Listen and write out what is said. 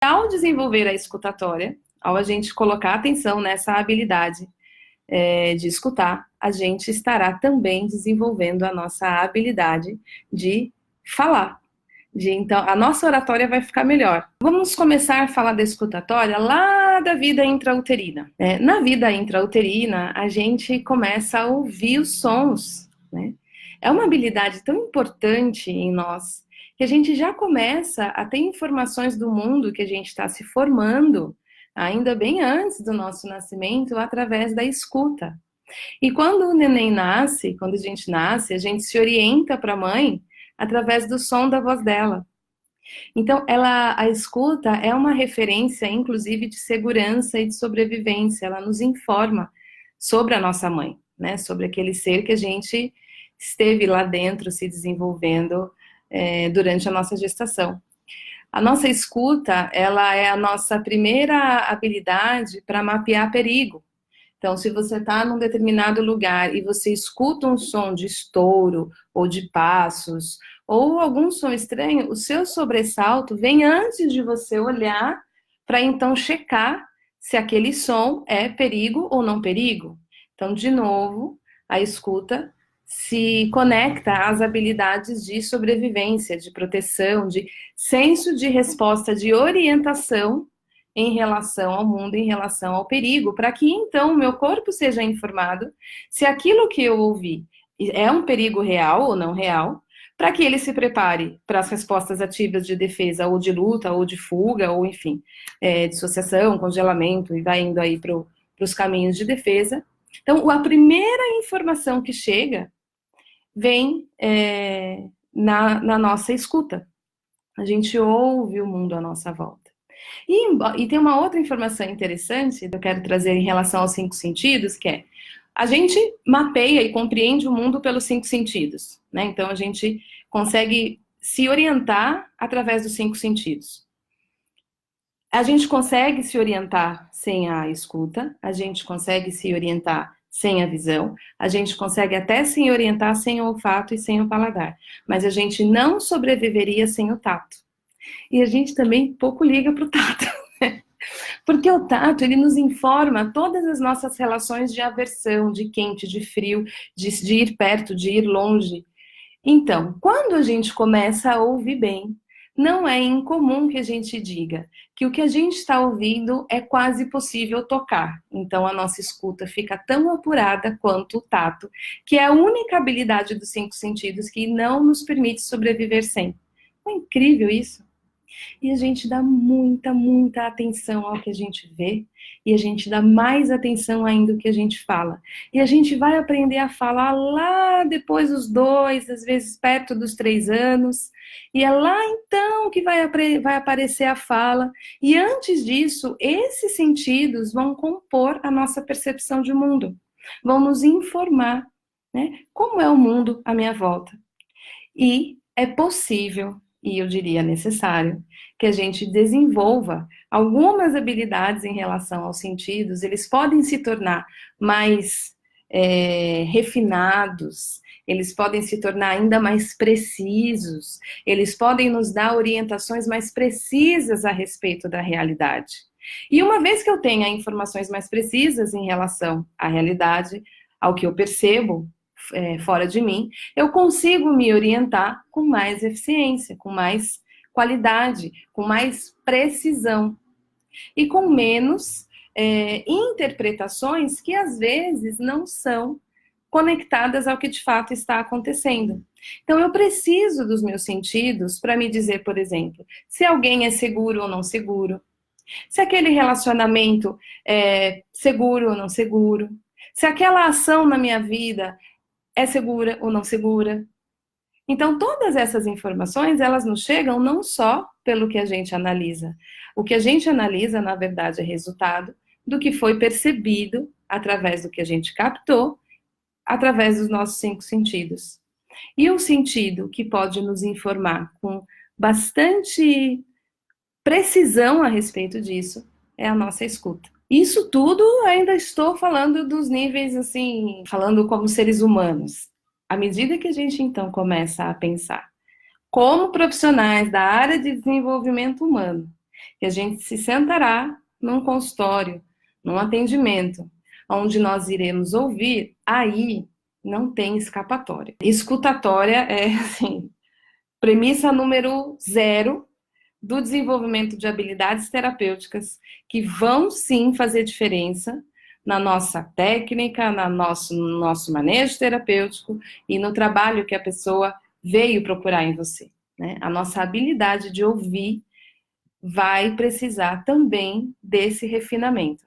Ao desenvolver a escutatória, ao a gente colocar atenção nessa habilidade de escutar, a gente estará também desenvolvendo a nossa habilidade de falar. Então, a nossa oratória vai ficar melhor. Vamos começar a falar da escutatória lá da vida intrauterina. Na vida intrauterina, a gente começa a ouvir os sons, né? É uma habilidade tão importante em nós que a gente já começa a ter informações do mundo que a gente está se formando, ainda bem antes do nosso nascimento, através da escuta. E quando o neném nasce, quando a gente se orienta para a mãe através do som da voz dela. Então, a escuta é uma referência, inclusive, de segurança e de sobrevivência. Ela nos informa sobre a nossa mãe, né? Sobre aquele ser que a gente esteve lá dentro se desenvolvendo durante a nossa gestação. A nossa escuta, ela é a nossa primeira habilidade para mapear perigo. Então, se você está num determinado lugar e você escuta um som de estouro ou de passos ou algum som estranho, o seu sobressalto vem antes de você olhar para então checar se aquele som é perigo ou não perigo. Então, de novo, a escuta se conecta às habilidades de sobrevivência, de proteção, de senso de resposta, de orientação em relação ao mundo, em relação ao perigo, para que então o meu corpo seja informado se aquilo que eu ouvi é um perigo real ou não real, para que ele se prepare para as respostas ativas de defesa, ou de luta, ou de fuga, ou enfim, dissociação, congelamento, e vai indo aí para os caminhos de defesa. Então, a primeira informação que chega vem na nossa escuta. A gente ouve o mundo à nossa volta. E tem uma outra informação interessante que eu quero trazer em relação aos 5 sentidos, que é a gente mapeia e compreende o mundo pelos 5 sentidos, né? Então a gente consegue se orientar através dos 5 sentidos. A gente consegue se orientar sem a escuta, a gente consegue se orientar sem a visão, a gente consegue até se orientar sem o olfato e sem o paladar, mas a gente não sobreviveria sem o tato. E a gente também pouco liga para o tato, né? Porque o tato, ele nos informa todas as nossas relações de aversão, de quente, de frio, de ir perto, de ir longe. Então, quando a gente começa a ouvir bem, não é incomum que a gente diga que o que a gente está ouvindo é quase possível tocar. Então, a nossa escuta fica tão apurada quanto o tato, que é a única habilidade dos 5 sentidos que não nos permite sobreviver sem. Não é incrível isso? E a gente dá muita, muita atenção ao que a gente vê, e a gente dá mais atenção ainda ao que a gente fala. E a gente vai aprender a falar lá depois dos 2, às vezes perto dos 3 anos, e é lá então que vai aparecer a fala. E antes disso, esses sentidos vão compor a nossa percepção de mundo, vão nos informar, né, como é o mundo à minha volta. E é possível, e eu diria necessário, que a gente desenvolva algumas habilidades em relação aos sentidos. Eles podem se tornar mais refinados, eles podem se tornar ainda mais precisos, eles podem nos dar orientações mais precisas a respeito da realidade. E uma vez que eu tenha informações mais precisas em relação à realidade, ao que eu percebo fora de mim, eu consigo me orientar com mais eficiência, com mais qualidade, com mais precisão e com menos interpretações que às vezes não são conectadas ao que de fato está acontecendo. Então eu preciso dos meus sentidos para me dizer, por exemplo, se alguém é seguro ou não seguro, se aquele relacionamento é seguro ou não seguro, se aquela ação na minha vida é segura ou não segura. Então, todas essas informações, elas nos chegam não só pelo que a gente analisa. O que a gente analisa, na verdade, é resultado do que foi percebido através do que a gente captou, através dos nossos 5 sentidos. E um sentido que pode nos informar com bastante precisão a respeito disso é a nossa escuta. Isso tudo ainda estou falando dos níveis, assim, falando como seres humanos. À medida que a gente, então, começa a pensar como profissionais da área de desenvolvimento humano, que a gente se sentará num consultório, num atendimento, onde nós iremos ouvir, aí não tem escapatória. Escutatória é, assim, premissa número 0 do desenvolvimento de habilidades terapêuticas que vão sim fazer diferença na nossa técnica, no nosso manejo terapêutico e no trabalho que a pessoa veio procurar em você, né? A nossa habilidade de ouvir vai precisar também desse refinamento.